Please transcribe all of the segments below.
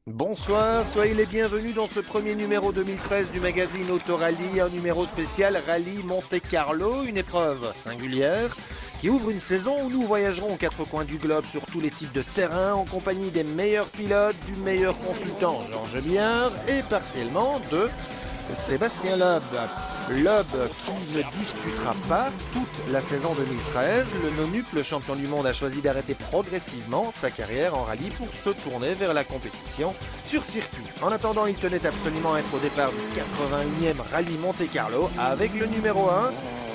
Bonsoir, soyez les bienvenus dans ce premier numéro 2013 du magazine Autorally, un numéro spécial Rallye Monte-Carlo, une épreuve singulière qui ouvre une saison où nous voyagerons aux quatre coins du globe sur tous les types de terrains en compagnie des meilleurs pilotes, du meilleur consultant Georges Biard et partiellement de Sébastien Loeb. Loeb qui ne disputera pas toute la saison 2013. Le nonuple champion du monde a choisi d'arrêter progressivement sa carrière en rallye pour se tourner vers la compétition sur circuit. En attendant, il tenait absolument à être au départ du 81e rallye Monte-Carlo avec le numéro 1.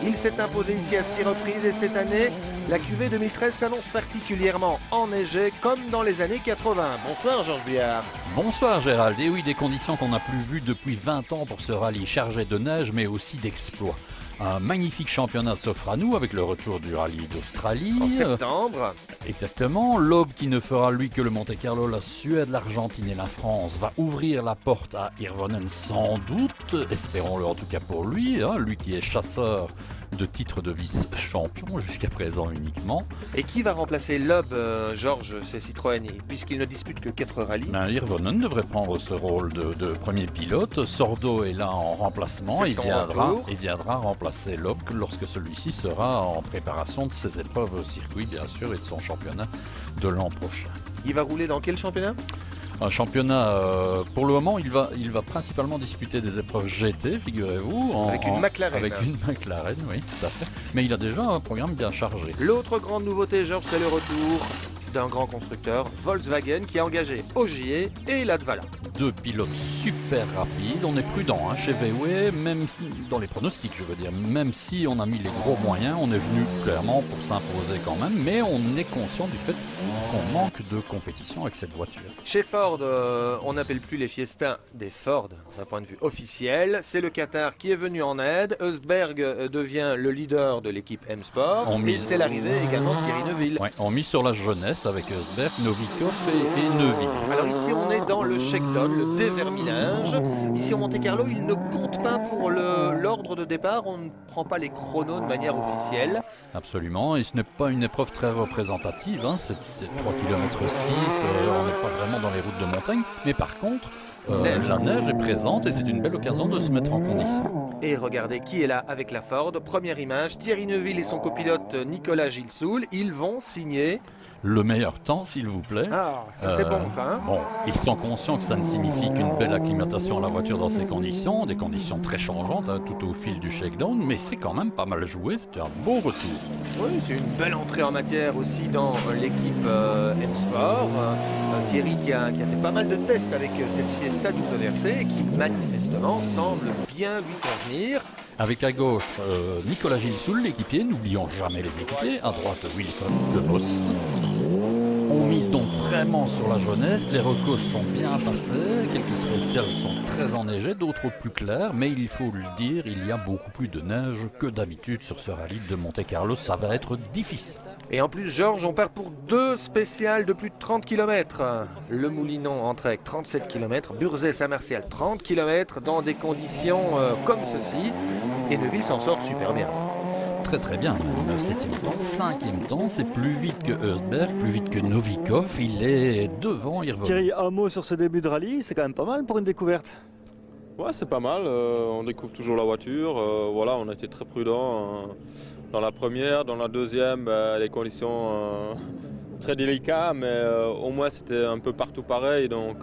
Il s'est imposé ici à 6 reprises et cette année, la QV 2013 s'annonce particulièrement enneigée comme dans les années 80. Bonsoir Georges Biard. Bonsoir Gérald. Et oui, des conditions qu'on n'a plus vues depuis 20 ans pour ce rallye chargé de neige mais aussi d'exploits. Un magnifique championnat s'offre à nous avec le retour du rallye d'Australie. En septembre. Exactement. L'Aube qui ne fera lui que le Monte-Carlo, la Suède, l'Argentine et la France va ouvrir la porte à Hirvonen sans doute. Espérons-le en tout cas pour lui, lui qui est chasseur de titres de vice-champion jusqu'à présent uniquement. Et qui va remplacer Loeb, Georges, chez Citroën, puisqu'il ne dispute que 4 rallyes? Hirvonen devrait prendre ce rôle de premier pilote. Sordo est là en remplacement et viendra remplacer Loeb lorsque celui-ci sera en préparation de ses épreuves au circuit bien sûr et de son championnat de l'an prochain. Il va rouler dans quel championnat? Un championnat, pour le moment, il va principalement disputer des épreuves GT, figurez-vous. Avec une McLaren. Avec une McLaren, oui, tout à fait. Mais il a déjà un programme bien chargé. L'autre grande nouveauté, Georges, c'est le retour d'un grand constructeur, Volkswagen, qui a engagé Ogier et Latvala. 2 pilotes super rapides. On est prudent chez VW, même dans les pronostics, je veux dire. Même si on a mis les gros moyens, on est venu clairement pour s'imposer quand même. Mais on est conscient du fait qu'on manque de compétition avec cette voiture. Chez Ford, on n'appelle plus les Fiesta des Ford, d'un point de vue officiel. C'est le Qatar qui est venu en aide. Eusberg devient le leader de l'équipe M-Sport. Et c'est l'arrivée également de Thierry Neuville. Ouais, on mise sur la jeunesse avec Eusberg, Novikov et Neuville. Alors ici, on est dans le shakedown, le déverminage. Ici au Monte-Carlo, il ne compte pas pour l'ordre de départ. On ne prend pas les chronos de manière officielle. Absolument, et ce n'est pas une épreuve très représentative. C'est 3 km 6, on n'est pas vraiment dans les routes de montagne. Mais par contre, la neige est présente et c'est une belle occasion de se mettre en condition. Et regardez qui est là avec la Ford. Première image, Thierry Neuville et son copilote Nicolas Gilsoul. Ils vont signer le meilleur temps, s'il vous plaît. Ah, ça c'est bon ça. Bon, ils sont conscients que ça ne signifie qu'une belle acclimatation à la voiture dans ces conditions, des conditions très changeantes tout au fil du shakedown, mais c'est quand même pas mal joué, c'est un beau retour. Oui, c'est une belle entrée en matière aussi dans l'équipe M-Sport. Thierry qui a fait pas mal de tests avec cette Fiesta WRC et qui manifestement semble bien lui convenir. Avec à gauche, Nicolas Gilsoul, l'équipier, n'oublions jamais les équipiers, à droite Wilson de Boss. On mise donc vraiment sur la jeunesse, les recos sont bien passés, quelques spéciales sont très enneigées, d'autres plus claires, mais il faut le dire, il y a beaucoup plus de neige que d'habitude sur ce rallye de Monte-Carlo, ça va être difficile. Et en plus, Georges, on part pour 2 spéciales de plus de 30 km. Le Moulinon en trek, 37 km, Burzet-Saint-Martial, 30 km, dans des conditions comme ceci. Et Neuville s'en sort super bien. Très très bien, même 7e temps, 5e temps, c'est plus vite que Eusberg, plus vite que Novikov, il est devant Hirvonen. Thierry, un mot sur ce début de rallye, c'est quand même pas mal pour une découverte. Ouais, c'est pas mal, on découvre toujours la voiture, voilà, on a été très prudent dans la première, dans la deuxième, les conditions très délicates, mais au moins c'était un peu partout pareil, donc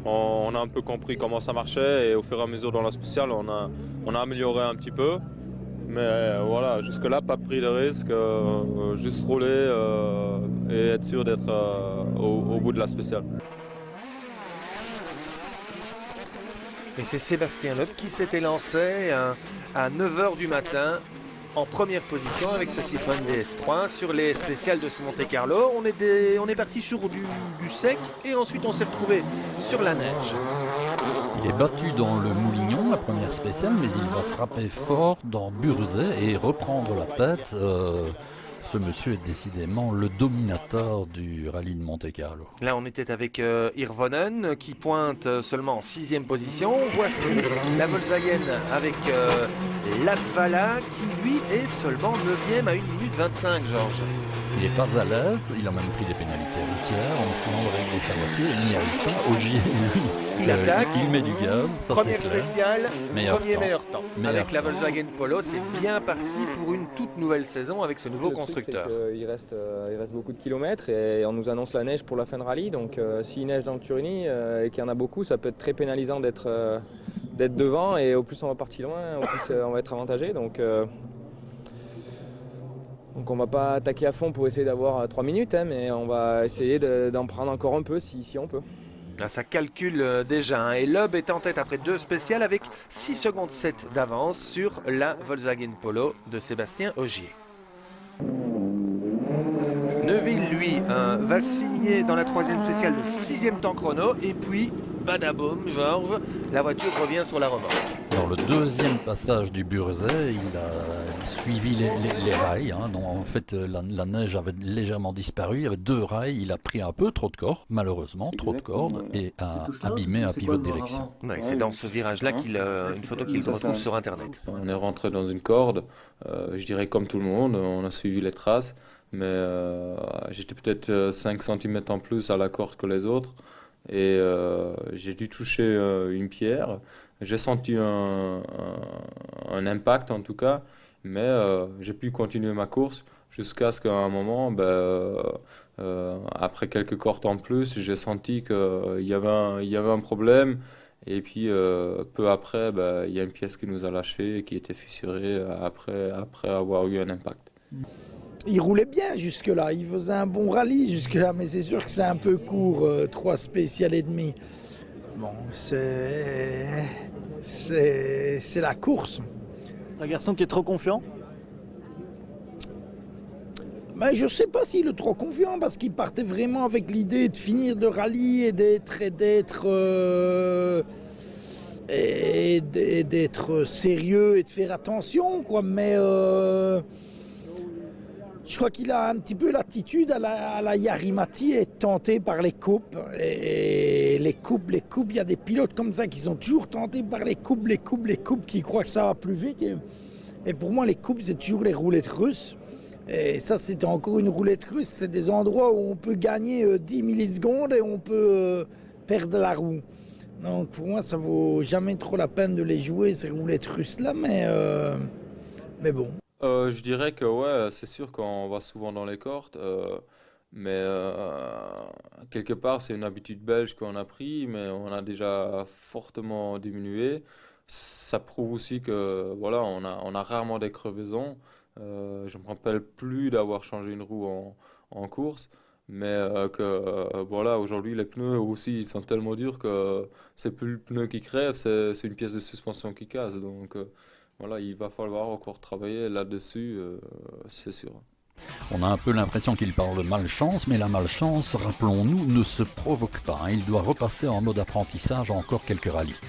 on a un peu compris comment ça marchait et au fur et à mesure dans la spéciale, on a amélioré un petit peu. Mais voilà, jusque-là, pas pris de risque, juste rouler et être sûr d'être au bout de la spéciale. Et c'est Sébastien Loeb qui s'était lancé à 9h du matin en première position avec ce Citroën DS3 sur les spéciales de ce Monte-Carlo. On est parti sur du sec et ensuite on s'est retrouvé sur la neige. Il est battu dans le Moulignon, la première spéciale, mais il va frapper fort dans Burzet et reprendre la tête Ce monsieur est décidément le dominateur du rallye de Monte-Carlo. Là, on était avec Hirvonen qui pointe seulement en 6e position. Voici la Volkswagen avec Latvala qui, lui, est seulement 9e à 1 minute 25, Georges. Il n'est pas à l'aise, il a même pris des pénalités routières en essayant de régler sa voiture, il n'y arrive pas. Ogier, lui, il attaque, il met du gaz, ça première c'est clair. spéciale, meilleur temps. Meilleur avec la temps. Volkswagen Polo, c'est bien parti pour une toute nouvelle saison avec ce nouveau constructeur. Il reste beaucoup de kilomètres et on nous annonce la neige pour la fin de rallye. Donc s'il neige dans le Turini et qu'il y en a beaucoup, ça peut être très pénalisant d'être devant. Et au plus on va partir loin, au plus on va être avantagé. Donc on va pas attaquer à fond pour essayer d'avoir 3 minutes, hein, mais on va essayer d'en prendre encore un peu si on peut. Ça calcule déjà. Et Loeb est en tête après 2 spéciales avec 6 secondes 7 d'avance sur la Volkswagen Polo de Sébastien Ogier. Neuville, lui, va signer dans la 3e spéciale le 6e temps chrono. Et puis, badaboum, Georges, la voiture revient sur la remorque. Dans le 2e passage du Burzet, il a suivi les rails. dont en fait la neige avait légèrement disparu. Il y avait 2 rails. Il a pris un peu trop de cordes, malheureusement, trop de cordes, et a abîmé un pivot de direction. Ouais, c'est dans ce virage-là une photo qu'il retrouve sur Internet. On est rentré dans une corde, je dirais comme tout le monde, on a suivi les traces, mais j'étais peut-être 5 cm en plus à la corde que les autres, et j'ai dû toucher une pierre. J'ai senti un impact en tout cas, mais j'ai pu continuer ma course jusqu'à ce qu'à un moment, après quelques cordes en plus, j'ai senti qu'il y avait un problème. Et puis peu après, il y a une pièce qui nous a lâché et qui était fissurée après avoir eu un impact. Il roulait bien jusque-là, il faisait un bon rallye jusque-là, mais c'est sûr que c'est un peu court, 3 spéciales et demi. Bon, c'est la course. C'est un garçon qui est trop confiant. Mais je ne sais pas s'il est trop confiant parce qu'il partait vraiment avec l'idée de finir le rallye et d'être sérieux et de faire attention, quoi. Mais je crois qu'il a un petit peu l'attitude à la Yarimati et tenté par les coupes. Et les coupes, il y a des pilotes comme ça qui sont toujours tentés par les coupes, qui croient que ça va plus vite. Et pour moi, les coupes, c'est toujours les roulettes russes. Et ça, c'est encore une roulette russe. C'est des endroits où on peut gagner 10 millisecondes et on peut perdre la roue. Donc pour moi, ça vaut jamais trop la peine de les jouer, ces roulettes russes-là, mais bon. Je dirais que ouais, c'est sûr qu'on va souvent dans les cordes, mais quelque part, c'est une habitude belge qu'on a pris, mais on a déjà fortement diminué. Ça prouve aussi que voilà, on a rarement des crevaisons. Je ne me rappelle plus d'avoir changé une roue en course, mais voilà, aujourd'hui les pneus aussi ils sont tellement durs que c'est plus le pneu qui crève, c'est une pièce de suspension qui casse. Donc voilà, il va falloir encore travailler là-dessus, c'est sûr. On a un peu l'impression qu'il parle de malchance, mais la malchance, rappelons-nous, ne se provoque pas. Il doit repasser en mode apprentissage encore quelques rallyes.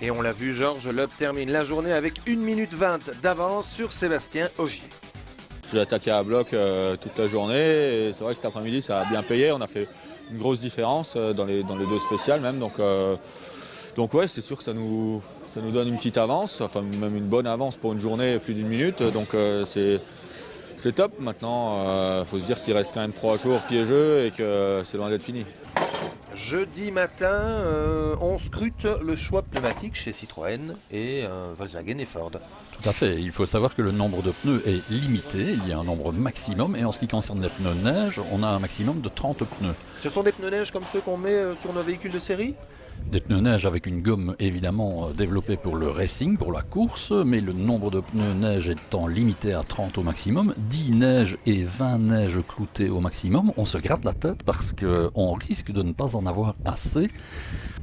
Et on l'a vu, Georges Loeb termine la journée avec 1 minute 20 d'avance sur Sébastien Ogier. J'ai attaqué à bloc toute la journée et c'est vrai que cet après-midi ça a bien payé. On a fait une grosse différence dans les 2 spéciales même. Donc ouais, c'est sûr que ça nous donne une petite avance, enfin même une bonne avance pour une journée plus d'1 minute. Donc c'est top. Maintenant, faut se dire qu'il reste quand même 3 jours piégeux et que c'est loin d'être fini. Jeudi matin, on scrute le choix pneumatique chez Citroën et Volkswagen et Ford. Tout à fait. Il faut savoir que le nombre de pneus est limité. Il y a un nombre maximum. Et en ce qui concerne les pneus neige, on a un maximum de 30 pneus. Ce sont des pneus neige comme ceux qu'on met sur nos véhicules de série ? Des pneus neige avec une gomme évidemment développée pour le racing, pour la course, mais le nombre de pneus neige étant limité à 30 au maximum, 10 neiges et 20 neiges cloutées au maximum, on se gratte la tête parce qu'on risque de ne pas en avoir assez,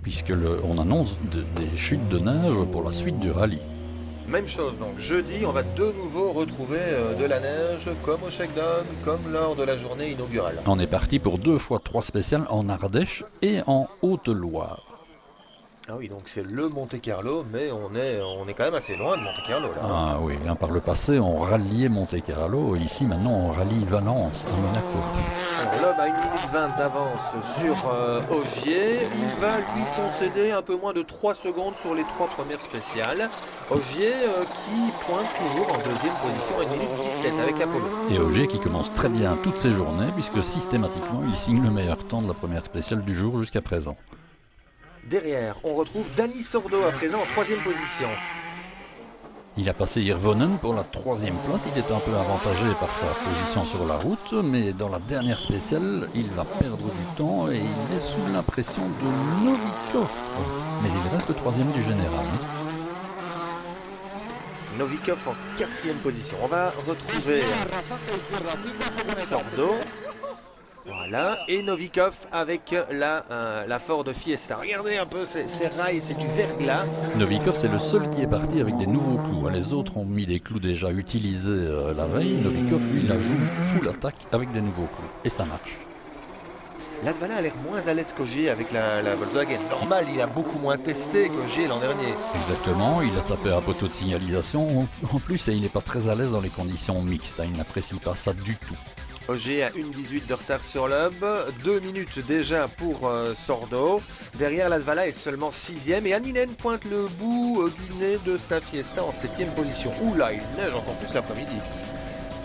puisqu'on annonce des chutes de neige pour la suite du rallye. Même chose, donc jeudi, on va de nouveau retrouver de la neige, comme au shakedown, comme lors de la journée inaugurale. On est parti pour 2 fois 3 spéciales en Ardèche et en Haute-Loire. Ah oui, donc c'est le Monte Carlo, mais on est quand même assez loin de Monte Carlo là. Ah oui, hein, par le passé, on ralliait Monte Carlo. Ici, maintenant, on rallie Valence à Monaco. Alors l'homme a 1 minute 20 d'avance sur Ogier. Il va lui concéder un peu moins de 3 secondes sur les 3 premières spéciales. Ogier qui pointe toujours en deuxième position à 1 minute 17 avec l'Apollo. Et Ogier qui commence très bien toutes ses journées, puisque systématiquement, il signe le meilleur temps de la première spéciale du jour jusqu'à présent. Derrière, on retrouve Dani Sordo à présent en 3e position. Il a passé Hirvonen pour la 3e place. Il est un peu avantagé par sa position sur la route, mais dans la dernière spéciale, il va perdre du temps et il est sous l'impression de Novikov. Mais il reste le 3e du général. Novikov en 4e position. On va retrouver Sordo. Voilà, et Novikov avec la Ford Fiesta. Regardez un peu ces rails, c'est du verglas. Novikov, c'est le seul qui est parti avec des nouveaux clous. Les autres ont mis des clous déjà utilisés la veille. Novikov, lui, il a joué full attaque avec des nouveaux clous. Et ça marche. Latvala a l'air moins à l'aise qu'Ogier avec la Volkswagen. Normal, il a beaucoup moins testé qu'Ogier l'an dernier. Exactement, il a tapé un poteau de signalisation. En plus, et il n'est pas très à l'aise dans les conditions mixtes. Il n'apprécie pas ça du tout. Ogier a 1,18 de retard sur l'hub, 2 minutes déjà pour Sordo. Derrière, Latvala est seulement 6e et Anninen pointe le bout du nez de sa Fiesta en 7e position. Oula, il neige encore plus l'après-midi.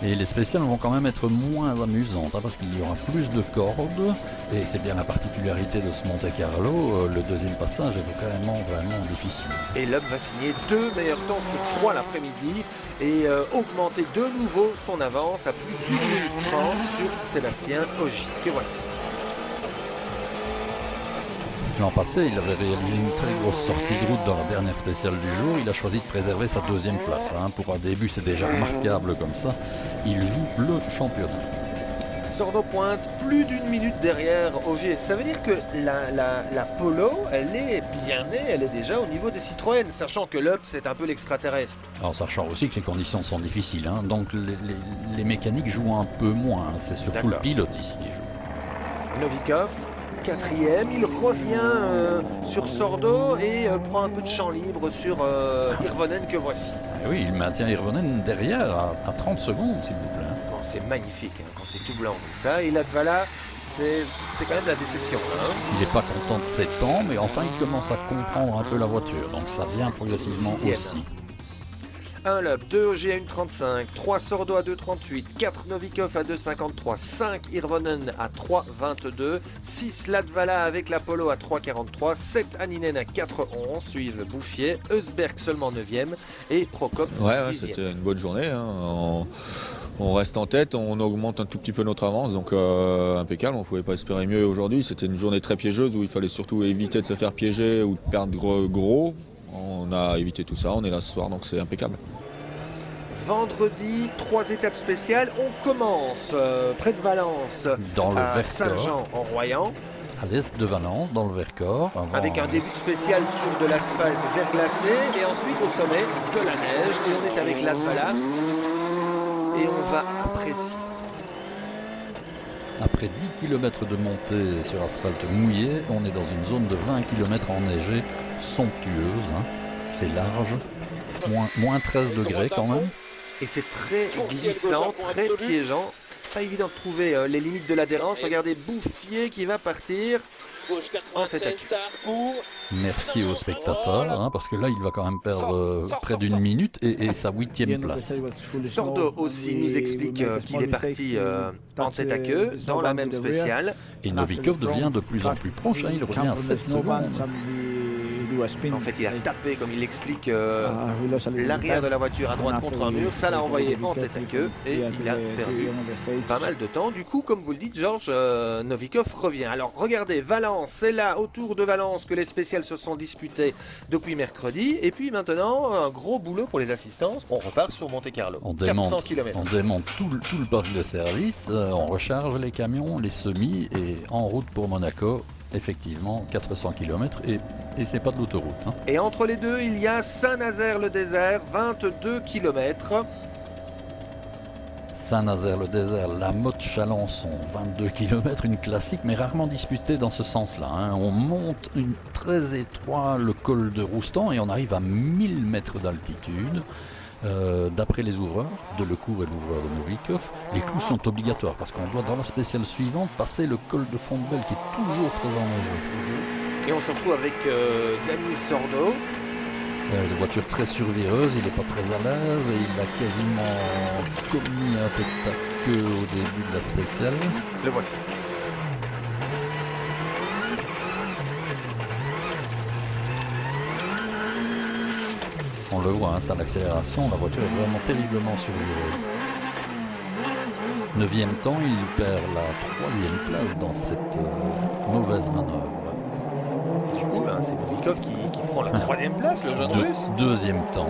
Et les spéciales vont quand même être moins amusantes parce qu'il y aura plus de cordes et c'est bien la particularité de ce Monte Carlo. Le deuxième passage est vraiment difficile. Et l'homme va signer 2 meilleurs temps sur 3 l'après-midi et augmenter de nouveau son avance à plus d'1 minute 30 sur Sébastien Ogier. Que voici. L'an passé, il avait réalisé une très grosse sortie de route dans la dernière spéciale du jour. Il a choisi de préserver sa 2e place. Pour un début, c'est déjà remarquable comme ça. Il joue le championnat. Sordo pointe plus d'1 minute derrière Ogier. Ça veut dire que la Polo, elle est bien née, elle est déjà au niveau des Citroën, sachant que l'Up, c'est un peu l'extraterrestre. Alors, sachant aussi que les conditions sont difficiles. Donc, les mécaniques jouent un peu moins. C'est surtout le pilote ici qui joue. Novikov. 4e, il revient sur Sordo et prend un peu de champ libre sur Hirvonen que voici. Et oui, il maintient Hirvonen derrière à 30 secondes, s'il vous plaît. Bon, c'est magnifique quand c'est tout blanc comme ça. Et Latvala, c'est quand même de la déception. Il n'est pas content de ses temps, mais enfin il commence à comprendre un peu la voiture. Donc ça vient progressivement 6e. Aussi. 1 Lub, 2 Ogier à 1,35, 3 Sordo à 2,38, 4 Novikov à 2,53, 5 Hirvonen à 3,22, 6 Latvala avec l'Apollo à 3,43, 7 Anninen à 4,11, suivent Bouffier, Eusberg seulement 9e et Prokop 10e. C'était une bonne journée. On reste en tête, on augmente un tout petit peu notre avance, donc impeccable, on ne pouvait pas espérer mieux aujourd'hui. C'était une journée très piégeuse où il fallait surtout éviter de se faire piéger ou de perdre gros. On a évité tout ça, on est là ce soir, donc c'est impeccable. Vendredi, 3 étapes spéciales. On commence près de Valence, dans le à Saint-Jean-en-Royan. À l'est de Valence, dans le Vercors. Avec un début spécial sur de l'asphalte verglacé et ensuite au sommet de la neige. Et on est avec Latvala et on va apprécier. Après 10 km de montée sur asphalte mouillé, on est dans une zone de 20 km enneigée, somptueuse. C'est large, moins 13 degrés quand même. Et c'est très glissant, très piégeant. Pas évident de trouver les limites de l'adhérence. Regardez Bouffier qui va partir en tête à queue. Merci aux spectateurs, parce que là il va quand même perdre près d'1 minute et sa 8e place. Sordo aussi nous explique qu'il est parti en tête à queue dans la même spéciale. Et Novikov devient de plus en plus proche, il revient à 7 secondes. En fait, il a tapé, comme il l'explique, l'arrière de la voiture à droite contre un mur. Ça l'a envoyé en tête à queue et il a perdu pas mal de temps. Du coup, comme vous le dites, Georges, Novikov revient. Alors, regardez, Valence, c'est là, autour de Valence, que les spéciales se sont disputées depuis mercredi. Et puis maintenant, un gros boulot pour les assistances. On repart sur Monte Carlo. 400 km. On démonte tout le parc de service, on recharge les camions, les semis et en route pour Monaco. Effectivement, 400 km et c'est pas de l'autoroute. Et entre les deux, il y a Saint-Nazaire-le-Désert, 22 km. Saint-Nazaire-le-Désert, la Motte-Chalençon, 22 km, une classique mais rarement disputée dans ce sens-là. On monte très étroit le col de Roustan et on arrive à 1000 mètres d'altitude. D'après les ouvreurs, de Lecourt et l'ouvreur de Novikov, les clous sont obligatoires parce qu'on doit dans la spéciale suivante passer le col de Fontbelle qui est toujours très enneigé. Et on se retrouve avec Denis Sordo. Une voiture très survireuse, il n'est pas très à l'aise et il a quasiment commis un tête à queue au début de la spéciale. Le voici. On le voit, c'est à l'accélération, la voiture est vraiment terriblement survireuse. 9e temps, il perd la 3e place dans cette mauvaise manœuvre. Du coup, c'est Novikov qui prend la 3e place, le jeune russe. 2e temps.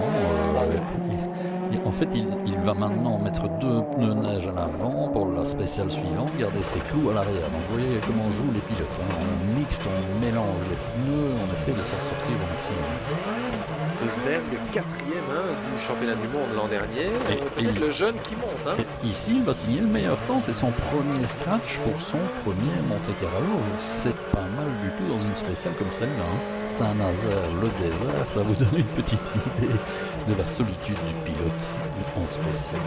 En fait, il va maintenant mettre 2 pneus neige à l'avant pour la spéciale suivante, garder ses clous à l'arrière. Donc vous voyez comment jouent les pilotes. On mixte, on mélange les pneus, on essaie de s'en sortir au maximum. Rosberg, le 4e du championnat du monde l'an dernier. Peut-être le jeune qui monte. Ici, il va signer le meilleur temps. C'est son premier scratch pour son premier Monte-Carlo. C'est pas mal du tout dans une spéciale comme celle-là. Saint-Nazaire, le désert, ça vous donne une petite idée de la solitude du pilote en spécial.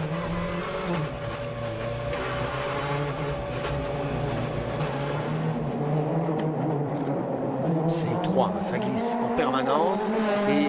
C'est étroit, ça glisse en permanence et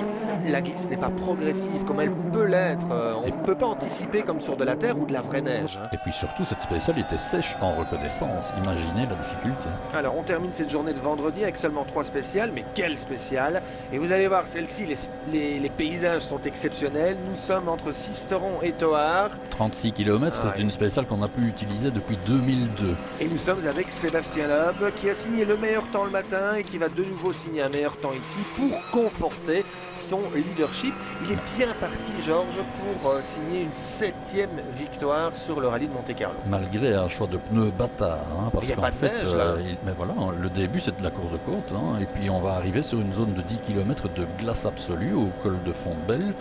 la glisse n'est pas progressive comme elle peut l'être. On ne peut pas anticiper comme sur de la terre ou de la vraie neige. Et puis surtout, cette spéciale était sèche en reconnaissance. Imaginez la difficulté. Alors, on termine cette journée de vendredi avec seulement 3 spéciales, mais quelles spéciales! Et vous allez voir, celle-ci, les paysages sont exceptionnels. Nous sommes entre Sisteron et Thoard. 36 km, c'est une spéciale qu'on a pu utiliser depuis 2002. Et nous sommes avec Sébastien Loeb, qui a signé le meilleur temps le matin et qui va de nouveau signer un meilleur temps ici pour conforter son leadership. Il est bien parti, Georges, pour signer une 7e victoire sur le rallye de Monte-Carlo. Malgré un choix de pneus bâtard, parce qu'en fait, neige, là. mais voilà, le début c'est de la course de côte, et puis on va arriver sur une zone de 10 km de glace absolue au col de Fontbelle.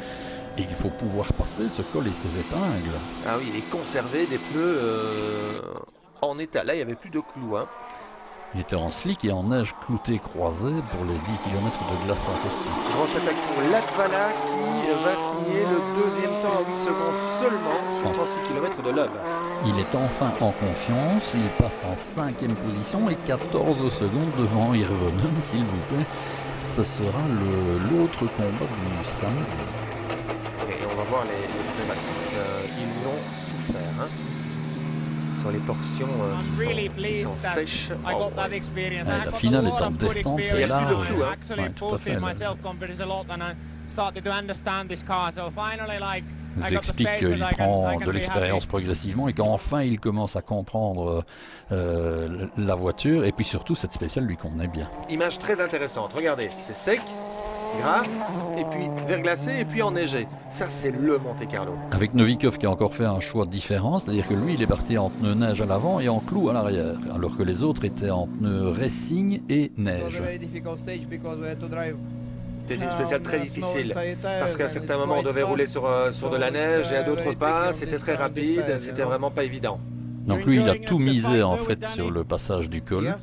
Et il faut pouvoir passer ce col et ses épingles. Ah oui, et conserver des pneus en état. Là, il n'y avait plus de clous. Il était en slick et en neige cloutée croisée pour les 10 km de glace synthétique. Grosse attaque pour Latvala qui va signer le 2e temps à 8 secondes seulement sur 36 km de Loeb. Il est enfin en confiance, il passe en 5e position et 14 secondes devant Hirvonen, s'il vous plaît. Ce sera l'autre combat du samedi. Et on va voir les pneumatiques, ils ont souffert. Sur les portions qui sont sèches. La finale est en descente, c'est large. Tout à fait. Il nous explique qu'il prend de l'expérience progressivement et qu'enfin il commence à comprendre la voiture. Et puis surtout, cette spéciale lui convenait bien. Image très intéressante. Regardez, c'est sec, gras, et puis verglacé, et puis enneigé. Ça, c'est le Monte-Carlo. Avec Novikov qui a encore fait un choix différent, c'est-à-dire que lui, il est parti en pneus neige à l'avant et en clous à l'arrière, alors que les autres étaient en pneus racing et neige. C'était une spéciale très difficile, parce qu'à un certain moment, on devait rouler sur de la neige, et à d'autres pas, c'était très rapide, c'était vraiment pas évident. Donc lui, il a tout misé en fait sur le passage du col.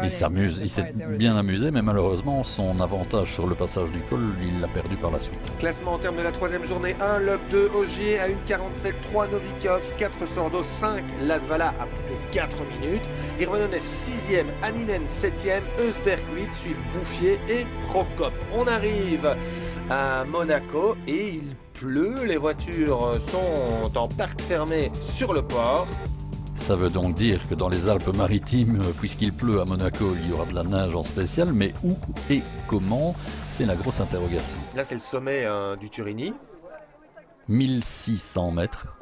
Il s'amuse, il s'est bien amusé, mais malheureusement, son avantage sur le passage du col, il l'a perdu par la suite. Classement en termes de la 3e journée, 1 Loeb, 2 Ogier à 1,47, 3 Novikov, 4 Sordo, 5 Latvala à plus de 4 minutes. Hirvonen est 6e, Anninen 7e, Eusberg 8, suivent Bouffier et Prokop. On arrive à Monaco et il pleut, les voitures sont en parc fermé sur le port. Ça veut donc dire que dans les Alpes-Maritimes, puisqu'il pleut à Monaco, il y aura de la neige en spécial, mais où et comment, c'est la grosse interrogation. Là, c'est le sommet du Turini. 1600 mètres.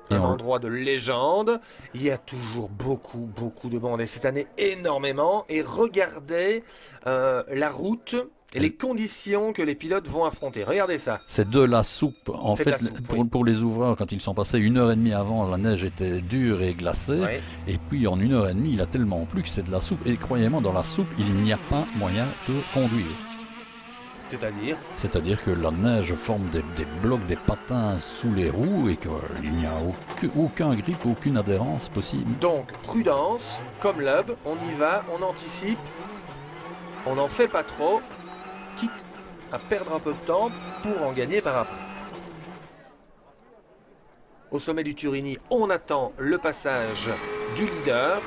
Un endroit de légende. Il y a toujours beaucoup de monde. Et cette année, énormément. Et regardez la route et les conditions que les pilotes vont affronter. Regardez ça. C'est de la soupe. En fait, pour les ouvreurs, quand ils sont passés 1h30 avant, la neige était dure et glacée. Oui. Et puis en 1h30, il a tellement plu que c'est de la soupe. Et croyez-moi, dans la soupe, il n'y a pas moyen de conduire. C'est-à-dire que la neige forme des blocs, des patins sous les roues et qu'il n'y a aucun grip, aucune adhérence possible. Donc, prudence, comme l'hub, on y va, on anticipe, on n'en fait pas trop, quitte à perdre un peu de temps pour en gagner par après. Au sommet du Turini, on attend le passage du leader.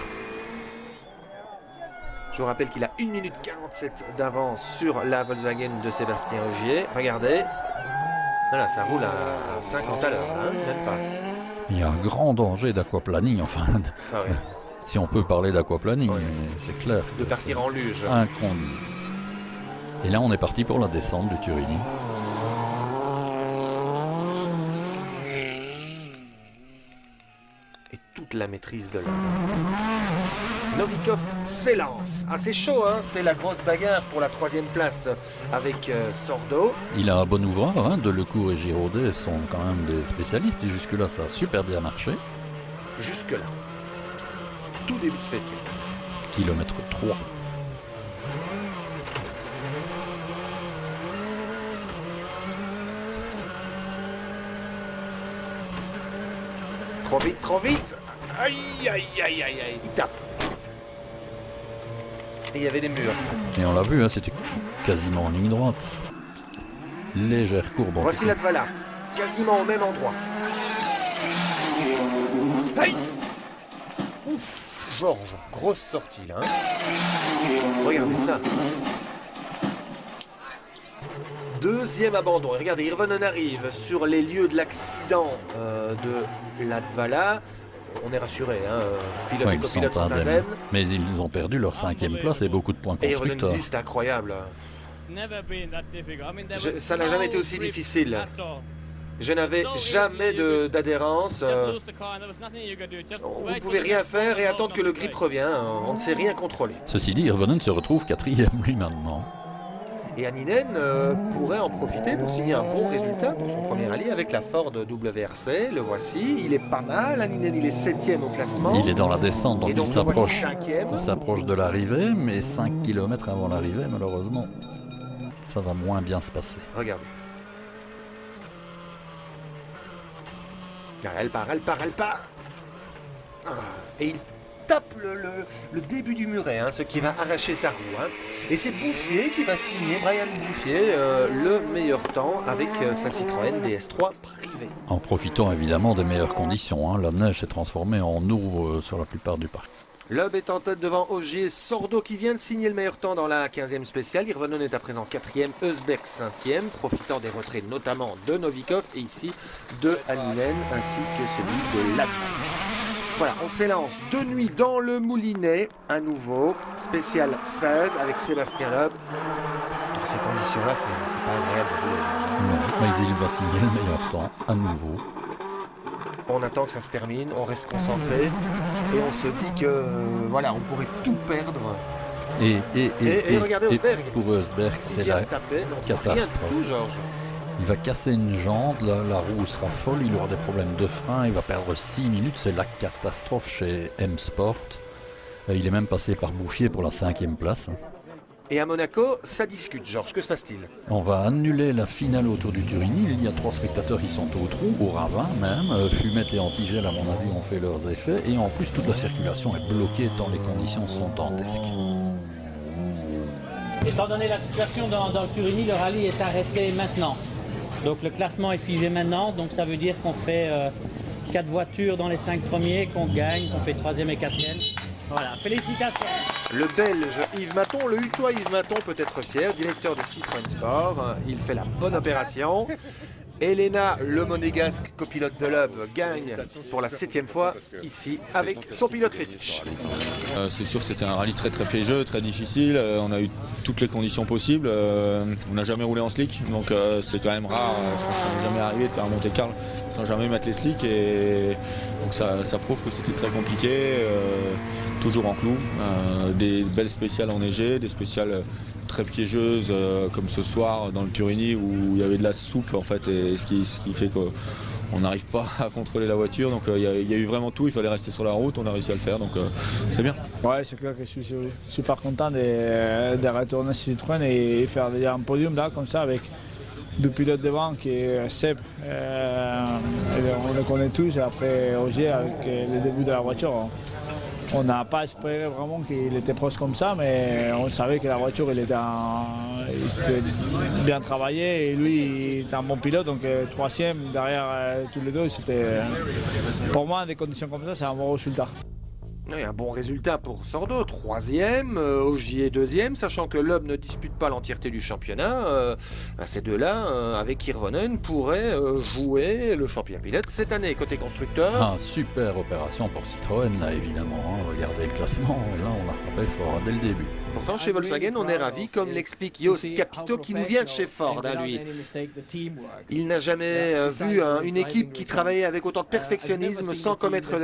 Je vous rappelle qu'il a 1 minute 47 d'avance sur la Volkswagen de Sébastien Ogier. Regardez. Voilà, ça roule à 50 à l'heure, hein, même pas. Il y a un grand danger d'aquaplaning, enfin, Ah ouais, si on peut parler d'aquaplaning, Oui. mais c'est clair. de que partir en luge. c'est inconnu. Et là, on est parti pour la descente du Turini. Et toute la maîtrise de l'homme. Novikov s'élance. Ah, c'est chaud, hein, c'est la grosse bagarre pour la 3e place avec Sordo. Il a un bon ouvreur, hein, Delecourt et Giraudet sont quand même des spécialistes et jusque-là, ça a super bien marché. Jusque-là. Tout début de spécial. Kilomètre 3. Trop vite, trop vite. Aïe, aïe, aïe, aïe, aïe. Il tape. Et il y avait des murs. Et on l'a vu, hein, c'était quasiment en ligne droite. Légère courbe. en Voici tout la cas. Dvala. Quasiment au même endroit. Aïe. Ouf, Georges. Grosse sortie, là. Hein. Regardez ça. 2e abandon. Et regardez, Hirvonen arrive sur les lieux de l'accident de la Dvala. On est rassuré, hein. Pilote Ouais, et ils copilote sont sont indemnes. indemnes. Mais ils ont perdu leur 5e place et beaucoup de points Et Hirvonen nous constructeurs. dit c'est incroyable. Ça n'a jamais été aussi difficile. Je n'avais jamais d'adhérence. Vous ne pouvez rien faire et attendre que le grip revienne. On ne sait rien contrôler. Ceci dit, Hirvonen se retrouve 4e lui maintenant. Et Anninen pourrait en profiter pour signer un bon résultat pour son premier rallye avec la Ford WRC. Le voici, il est pas mal. Anninen, il est 7e au classement. Il est dans la descente, donc Et donc il le voici s'approche. 5e. Il s'approche de l'arrivée, mais 5 km avant l'arrivée, malheureusement, ça va moins bien se passer. Regardez. Ah, elle part, elle part, elle part. Ah, et il tape le début du muret, hein, ce qui va arracher sa roue. Hein. Et c'est Bouffier qui va signer, Brian Bouffier, le meilleur temps avec sa Citroën DS3 privée. En profitant évidemment des meilleures conditions, hein. La neige s'est transformée en eau sur la plupart du parc. Loeb est en tête devant Ogier, Sordo qui vient de signer le meilleur temps dans la 15e spéciale. Hirvonen est à présent 4e, Eusberg 5e, profitant des retraits notamment de Novikov et ici de Anninen ainsi que celui de Latval. Voilà, on s'élance de nuit dans le Moulinet, à nouveau, spécial 16 avec Sébastien Loeb. Dans ces conditions-là, c'est pas agréable de rouler, Georges. Non, mais il va signer le meilleur temps à nouveau. On attend que ça se termine, on reste concentré et on se dit que voilà, on pourrait tout perdre. Et regardez Eusberg. pour Eusberg, Il c'est vient la de taper, non, c'est rien catastrophe. du tout, Georges. Il va casser une jambe, la roue sera folle, il aura des problèmes de frein, il va perdre 6 minutes, c'est la catastrophe chez M-Sport. Il est même passé par Bouffier pour la 5e place. Et à Monaco, ça discute, Georges. Que se passe-t-il? On va annuler la finale autour du Turini. Il y a 3 spectateurs qui sont au trou, au ravin même. Fumette et Antigel, à mon avis, ont fait leurs effets. Et en plus, toute la circulation est bloquée tant les conditions sont dantesques. Étant donné la situation dans le Turini, le rallye est arrêté maintenant. Donc le classement est figé maintenant. Donc ça veut dire qu'on fait 4 voitures dans les 5 premiers, qu'on gagne, qu'on fait 3e et 4e. Voilà, félicitations. Le Belge Yves Maton, le Hutois Yves Maton peut être fier, directeur de Citroën Sport. Il fait la bonne opération. Elena, le monégasque copilote de Loeb, gagne pour la 7e fois ici avec son pilote fétiche. C'est sûr que c'était un rallye très très piégeux, très difficile. On a eu toutes les conditions possibles. On n'a jamais roulé en slick, donc c'est quand même rare. Je pense que ça n'est jamais arrivé de faire un Monte-Carlo sans jamais mettre les slicks. Et donc ça prouve que c'était très compliqué. Toujours en clou. Des belles spéciales enneigées, des spéciales très piégeuses comme ce soir dans le Turini où il y avait de la soupe en fait, et ce qui fait qu'on on n'arrive pas à contrôler la voiture. Donc il y a eu vraiment tout, il fallait rester sur la route, on a réussi à le faire, donc c'est bien. Ouais, c'est clair que je suis super content de retourner sur Citroën et faire déjà un podium là, comme ça, avec deux pilotes devant qui est Seb. On le connaît tous, et après Ogier, avec le début de la voiture. On n'a pas espéré vraiment qu'il était proche comme ça, mais on savait que la voiture il était bien travaillée et lui il était un bon pilote, donc troisième derrière tous les deux, c'était pour moi des conditions comme ça, c'est un bon résultat. Oui, un bon résultat pour Sordo, 3e, Ogier 2e, sachant que Loeb ne dispute pas l'entièreté du championnat. Ces deux-là, avec Hirvonen, pourraient jouer le champion pilote cette année. Côté constructeur... Ah, super opération pour Citroën, là, évidemment. Hein. Regardez le classement, et là, on a frappé fort dès le début. Pourtant, chez Volkswagen, on est ravi, comme l'explique Jost Capito, qui nous vient de chez Ford, lui. Il n'a jamais vu une équipe qui travaillait avec autant de perfectionnisme sans commettre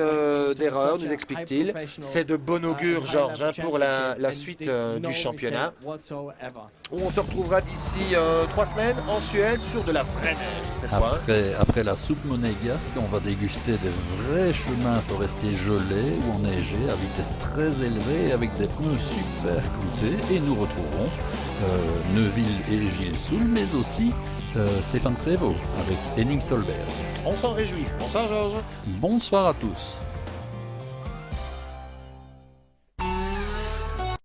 d'erreurs, nous explique-t-il. C'est de bon augure, Georges, pour la suite du championnat. On se retrouvera d'ici 3 semaines en Suède sur de la vraie neige cette fois. Après la soupe monégasque, on va déguster des vrais chemins forestiers gelés ou enneigés à vitesse très élevée avec des pneus super cloutés. Et nous retrouverons Neuville et Gilles Soul, mais aussi Stéphane Prévost avec Henning Solberg. On s'en réjouit. Bonsoir Georges. Bonsoir à tous.